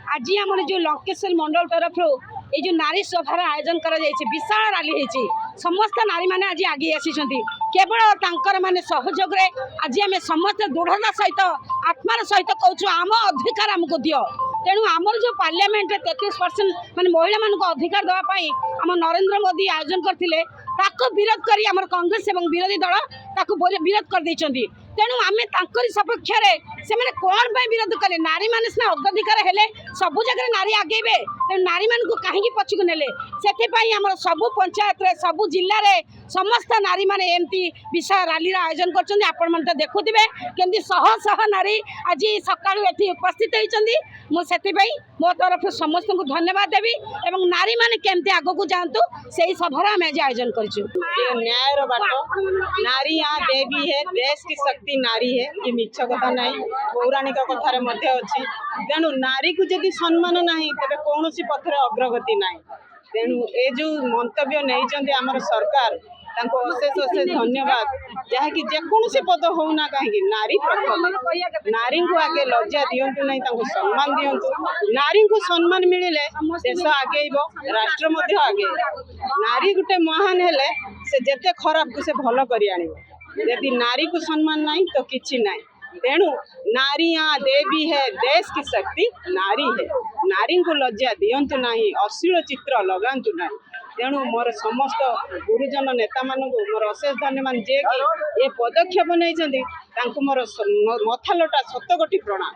आज आम जो लंकेश्वर मंडल तरफ ये जो नारी सभार आयोजन कर विशाल रैली होती समस्त नारी मैंने आज आगे आसी केवल माने सहयोग आज आम समस्त दृढ़ता सहित आत्मार सहित कहूँ आम अधिकार आमको दियो। तेणु आमर जो पार्लियामेंट 33% मान महिला मान अधिकार देवाई आम नरेंद्र मोदी आयोजन करते विरोध कर कांग्रेस और विरोधी दल विरोध कर देइचंदी। तेणु आम सपक्ष से कौन विरोध कले नारी मैंने सीना अग्राधिकार हेले सबू जगह नारी आगेबे तेणु नारी मान कहीं पछक नेले से सबू पंचायत सबू जिले में समस्त नारी मैंने एमती विशाल रैली आयोजन कर आपण मैंने देखुवे केमती शह शह नारी आज सका उपस्थित होती मुझे मो तरफ समस्त को धन्यवाद देवी और नारी मैंने केमती आग को जातु से ही सभार आम आज आयोजन कर न्याय बाट नारी यहाँ देवी है देश की शक्ति नारी है ये मिछ कथा नहीं पौराणिक कथार अच्छी तेणु नारी को जदि सम्मान ना तेरे कौन पथर अग्रगति ना तेणु ये जो मंतव्य नहीं आमर सरकार अशेष अशेष धन्यवाद जहाँकि जेकोसी पद होना कहीं नारी प्रथम नारी को आगे लज्जा दिंतु नहीं सम्मान दिंतु नारी को सम्मान मिले देश आगे राष्ट्र आगे नारी गोटे महान हेले से जेते खराब को से भल कर यदि नारी को सम्मान नहीं तो किछि नहीं। तेणु नारी यहाँ देवी है देश की शक्ति नारी है नारी को लज्जा दिंतु नहीं अश्लील चित्र लगातु नहीं। तेणु मोर समस्त गुरुजन नेता मानू मोर अशेष धन्यवाद जे कि ये पदक्षेप नहीं मोर मथालटा 7 कोटी प्रणाम।